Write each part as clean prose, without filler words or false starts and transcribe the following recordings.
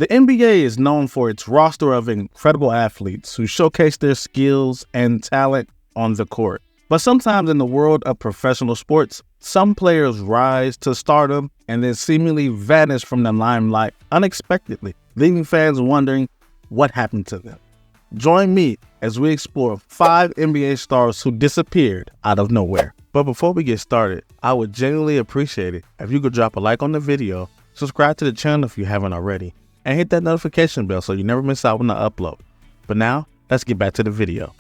The NBA is known for its roster of incredible athletes who showcase their skills and talent on the court. But sometimes in the world of professional sports, some players rise to stardom and then seemingly vanish from the limelight unexpectedly, leaving fans wondering what happened to them. Join me as we explore 5 NBA stars who disappeared out of nowhere. But before we get started, I would genuinely appreciate it if you could drop a like on the video, subscribe to the channel if you haven't already, and hit that notification bell so you never miss out when I upload. But now, let's get back to the video.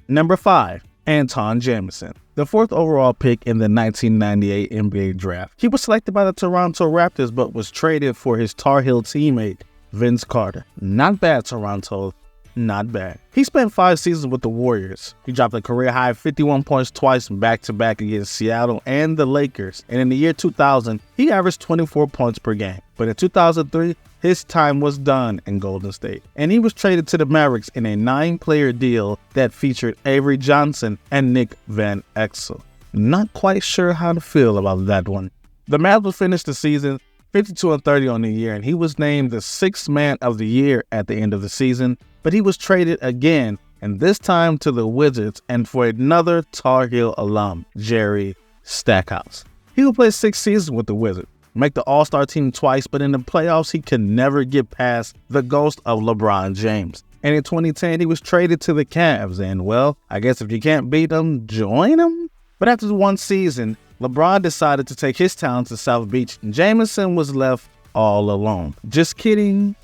Number 5. Anton Jameson, the 4th overall pick in the 1998 NBA draft. He was selected by the Toronto Raptors but was traded for his Tar Heel teammate, Vince Carter. Not bad, Toronto. Not bad. He spent 5 seasons with the Warriors. He dropped a career-high 51 points twice back-to-back against Seattle and the Lakers. And in the year 2000, he averaged 24 points per game. But in 2003, his time was done in Golden State. And he was traded to the Mavericks in a 9-player deal that featured Avery Johnson and Nick Van Exel. Not quite sure how to feel about that one. The Mavs finished the season 52-30 on the year, and he was named the 6th man of the year at the end of the season. But he was traded again, and this time to the Wizards and for another Tar Heel alum, Jerry Stackhouse. He would play 6 seasons with the Wizards, make the All-Star team twice, but in the playoffs, he could never get past the ghost of LeBron James. And in 2010, he was traded to the Cavs, and well, I guess if you can't beat them, join them? But after one season, LeBron decided to take his talent to South Beach, and Jameson was left all alone. Just kidding.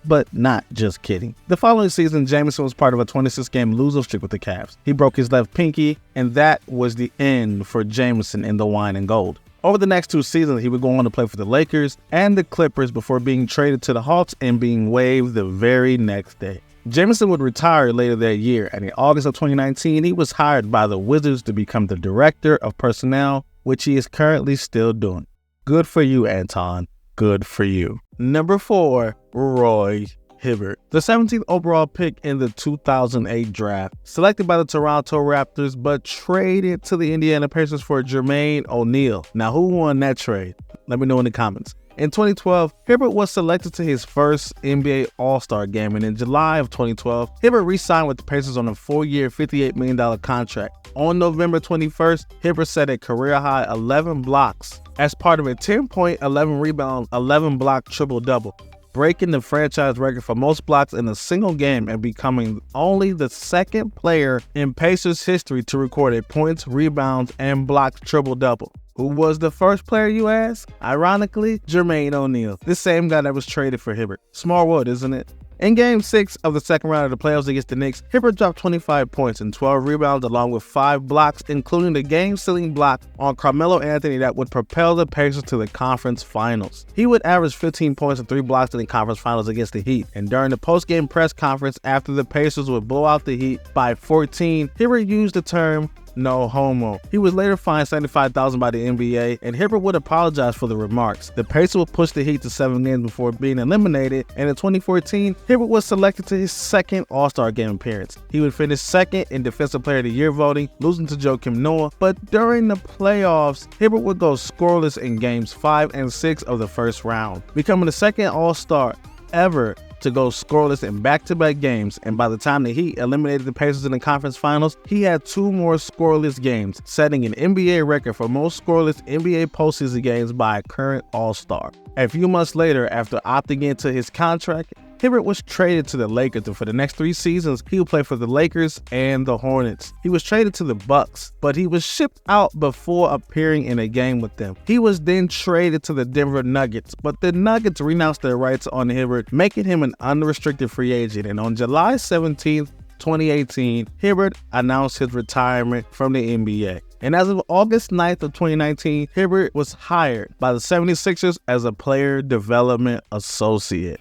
But not just kidding. The following season, Jameson was part of a 26-game losing streak with the Cavs. He broke his left pinky, and that was the end for Jameson in the wine and gold. Over the next 2 seasons, he would go on to play for the Lakers and the Clippers before being traded to the Hawks and being waived the very next day. Jameson would retire later that year, and in August of 2019, he was hired by the Wizards to become the director of personnel, which he is currently still doing. Good for you, Anton. Good for you. Number 4, Roy Hibbert, the 17th overall pick in the 2008 draft, selected by the Toronto Raptors but traded to the Indiana Pacers for Jermaine O'Neal. Now, who won that trade? Let me know in the comments. In 2012, Hibbert was selected to his first NBA All-Star game, and in July of 2012, Hibbert re-signed with the Pacers on a 4-year, $58 million contract. On November 21st, Hibbert set a career-high 11 blocks as part of a 10-point, 11-rebound, 11-block triple-double, breaking the franchise record for most blocks in a single game and becoming only the 2nd player in Pacers history to record a points, rebounds, and blocks triple-double. Who was the first player, you ask? Ironically, Jermaine O'Neal, the same guy that was traded for Hibbert. Small world, isn't it? In Game 6 of the second round of the playoffs against the Knicks, Hibbert dropped 25 points and 12 rebounds along with 5 blocks, including the game-sealing block on Carmelo Anthony that would propel the Pacers to the conference finals. He would average 15 points and 3 blocks in the conference finals against the Heat, and during the post-game press conference after the Pacers would blow out the Heat by 14, Hibbert used the term "no homo." He was later fined $75,000 by the NBA, and Hibbert would apologize for the remarks. The Pacers would push the Heat to 7 games before being eliminated, and in 2014, Hibbert was selected to his 2nd All-Star game appearance. He would finish 2nd in Defensive Player of the Year voting, losing to Joakim Noah, but during the playoffs, Hibbert would go scoreless in games 5 and 6 of the first round, becoming the 2nd All-Star ever to go scoreless in back-to-back games, and by the time the Heat eliminated the Pacers in the conference finals, he had 2 more scoreless games, setting an NBA record for most scoreless NBA postseason games by a current All-Star. A few months later, after opting into his contract, Hibbert was traded to the Lakers, and for the next 3 seasons, he would play for the Lakers and the Hornets. He was traded to the Bucks, but he was shipped out before appearing in a game with them. He was then traded to the Denver Nuggets, but the Nuggets renounced their rights on Hibbert, making him an unrestricted free agent, and on July 17th, 2018, Hibbert announced his retirement from the NBA. And as of August 9th of 2019, Hibbert was hired by the 76ers as a player development associate.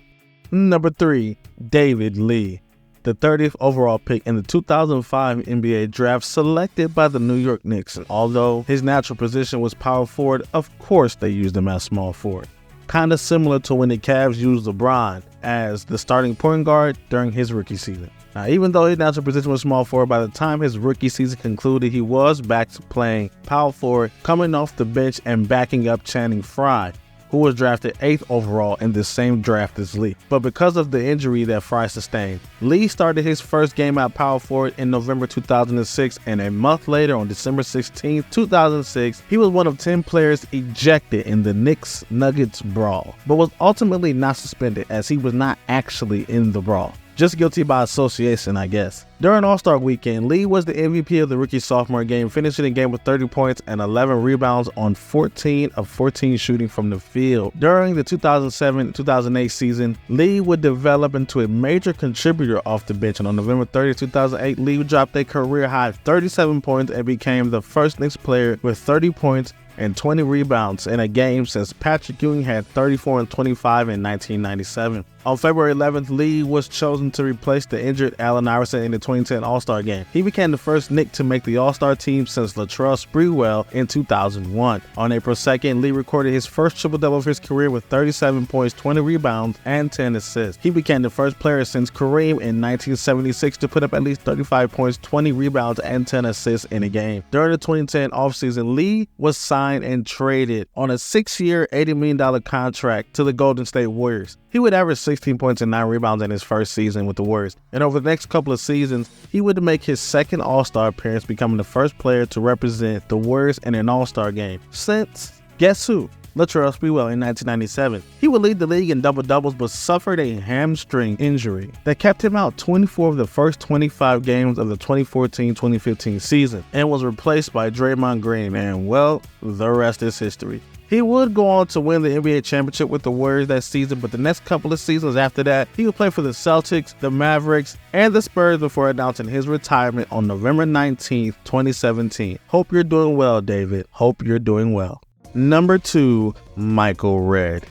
Number 3, David Lee, the 30th overall pick in the 2005 NBA draft, selected by the New York Knicks. And although his natural position was power forward, of course they used him as small forward. Kind of similar to when the Cavs used LeBron as the starting point guard during his rookie season. Now, even though his natural position was small forward, by the time his rookie season concluded, he was back to playing power forward, coming off the bench and backing up Channing Frye, who was drafted 8th overall in the same draft as Lee. But because of the injury that Fry sustained, Lee started his first game at power forward in November 2006, and a month later, on December 16, 2006, he was one of 10 players ejected in the Knicks-Nuggets brawl, but was ultimately not suspended as he was not actually in the brawl. Just guilty by association, I guess. During All-Star Weekend, Lee was the MVP of the rookie-sophomore game, finishing the game with 30 points and 11 rebounds on 14 of 14 shooting from the field. During the 2007-2008 season, Lee would develop into a major contributor off the bench, and on November 30, 2008, Lee dropped a career-high 37 points and became the first Knicks player with 30 points and 20 rebounds in a game since Patrick Ewing had 34 and 25 in 1997. On February 11th, Lee was chosen to replace the injured Allen Iverson in the 2010 All-Star Game. He became the first Knick to make the All-Star team since Latrell Sprewell in 2001. On April 2nd, Lee recorded his first triple-double of his career with 37 points, 20 rebounds, and 10 assists. He became the first player since Kareem in 1976 to put up at least 35 points, 20 rebounds, and 10 assists in a game. During the 2010 offseason, Lee was signed and traded on a 6-year, $80 million contract to the Golden State Warriors. He would average 16 points and 9 rebounds in his first season with the Warriors, and over the next couple of seasons, he would make his second All-Star appearance, becoming the first player to represent the Warriors in an All-Star game since, guess who? Latrell Sprewell in 1997. He would lead the league in double-doubles but suffered a hamstring injury that kept him out 24 of the first 25 games of the 2014-2015 season and was replaced by Draymond Green, and well, the rest is history. He would go on to win the NBA championship with the Warriors that season, but the next couple of seasons after that, he would play for the Celtics, the Mavericks, and the Spurs before announcing his retirement on November 19th, 2017. Hope you're doing well, David. Hope you're doing well. Number 2, Michael Redd.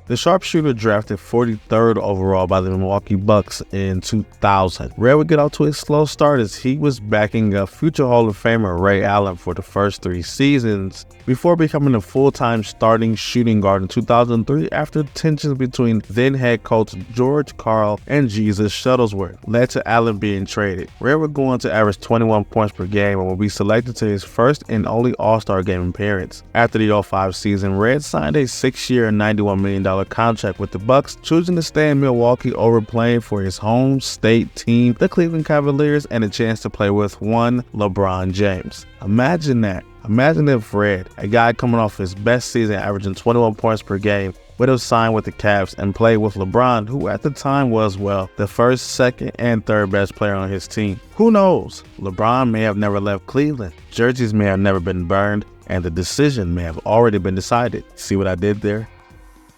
The sharpshooter drafted 43rd overall by the Milwaukee Bucks in 2000. Redd would get off to a slow start as he was backing up future Hall of Famer Ray Allen for the first 3 seasons before becoming a full-time starting shooting guard in 2003 after tensions between then head coach George Karl and Jesus Shuttlesworth led to Allen being traded. Redd would go on to average 21 points per game and will be selected to his first and only All-Star game appearance. After the 05 season, Redd signed a 6-year, $91 million contract with the Bucks, choosing to stay in Milwaukee over playing for his home state team, the Cleveland Cavaliers, and a chance to play with one LeBron James. Imagine that. Imagine if Redd, a guy coming off his best season averaging 21 points per game, would have signed with the Cavs and played with LeBron, who at the time was, well, the first, second, and third best player on his team. Who knows? LeBron may have never left Cleveland, jerseys may have never been burned, and the decision may have already been decided. See what I did there?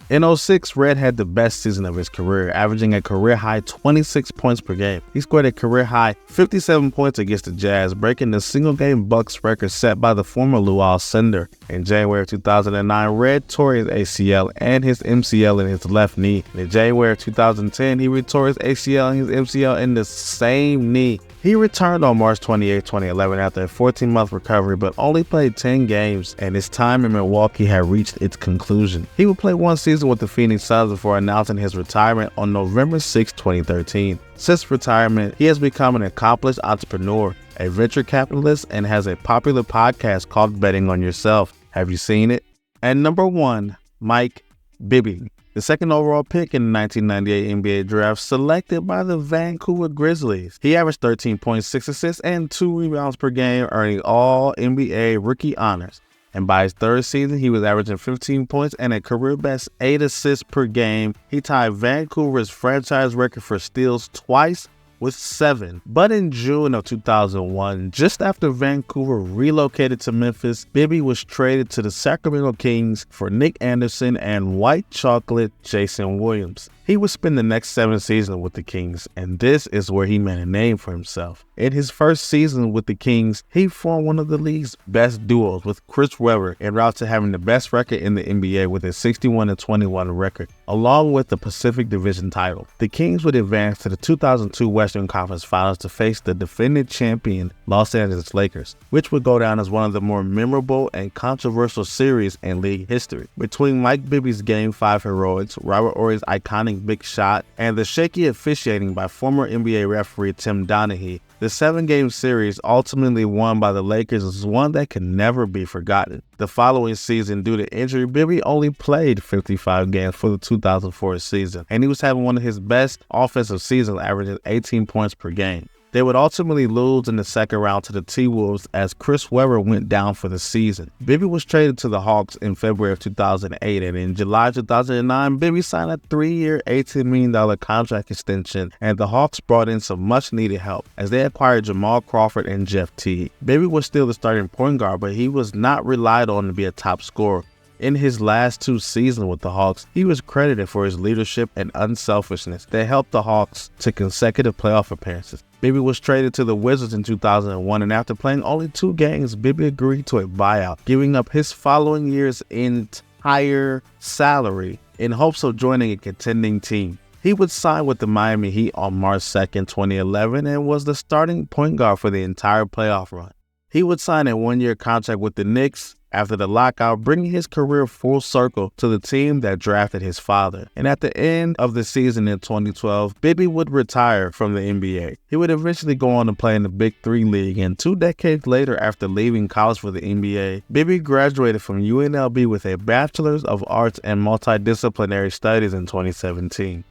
In 06, Redd had the best season of his career, averaging a career-high 26 points per game. He scored a career-high 57 points against the Jazz, breaking the single-game Bucks record set by the former Lou Alcindor. In January of 2009, Redd tore his ACL and his MCL in his left knee. In January of 2010, he retore his ACL and his MCL in the same knee. He returned on March 28, 2011 after a 14-month recovery, but only played 10 games, and his time in Milwaukee had reached its conclusion. He would play one season with the Phoenix Suns before announcing his retirement on November 6, 2013. Since retirement, he has become an accomplished entrepreneur, a venture capitalist, and has a popular podcast called Betting on Yourself. Have you seen it? And number 1, Mike Bibby. The second overall pick in the 1998 NBA draft, selected by the Vancouver Grizzlies. He averaged 13.6 assists and 2 rebounds per game, earning all NBA rookie honors. And by his third season, he was averaging 15 points and a career-best 8 assists per game. He tied Vancouver's franchise record for steals twice with 7. But in June of 2001, just after Vancouver relocated to Memphis, Bibby was traded to the Sacramento Kings for Nick Anderson and white chocolate Jason Williams. He would spend the next 7 seasons with the Kings, and this is where he made a name for himself. In his first season with the Kings, he formed one of the league's best duos with Chris Webber, en route to having the best record in the NBA with a 61-21 record, along with the Pacific Division title. The Kings would advance to the 2002 Western Conference Finals to face the defending champion Los Angeles Lakers, which would go down as one of the more memorable and controversial series in league history. Between Mike Bibby's Game 5 heroics, Robert Horry's iconic big shot, and the shaky officiating by former NBA referee Tim Donaghy, The 7-game series, ultimately won by the Lakers, is one that can never be forgotten. The following season, due to injury, Bibby only played 55 games for the 2004 season, and he was having one of his best offensive seasons, averaging 18 points per game. They would ultimately lose in the second round to the T-Wolves as Chris Webber went down for the season. Bibby was traded to the Hawks in February of 2008, and in July 2009, Bibby signed a 3-year, $18 million contract extension, and the Hawks brought in some much-needed help as they acquired Jamal Crawford and Jeff Teague. Bibby was still the starting point guard, but he was not relied on to be a top scorer. In his last 2 seasons with the Hawks, he was credited for his leadership and unselfishness that helped the Hawks to consecutive playoff appearances. Bibby was traded to the Wizards in 2001, and after playing only 2 games, Bibby agreed to a buyout, giving up his following year's entire salary in hopes of joining a contending team. He would sign with the Miami Heat on March 2nd, 2011, and was the starting point guard for the entire playoff run. He would sign a 1-year contract with the Knicks after the lockout, bringing his career full circle to the team that drafted his father. And at the end of the season in 2012, Bibby would retire from the NBA. He would eventually go on to play in the Big 3 League, and 2 decades later, after leaving college for the NBA, Bibby graduated from UNLV with a Bachelor's of Arts and Multidisciplinary Studies in 2017.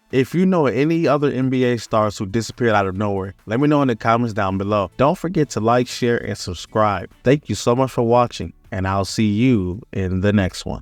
If you know any other NBA stars who disappeared out of nowhere, let me know in the comments down below. Don't forget to like, share, and subscribe. Thank you so much for watching, and I'll see you in the next one.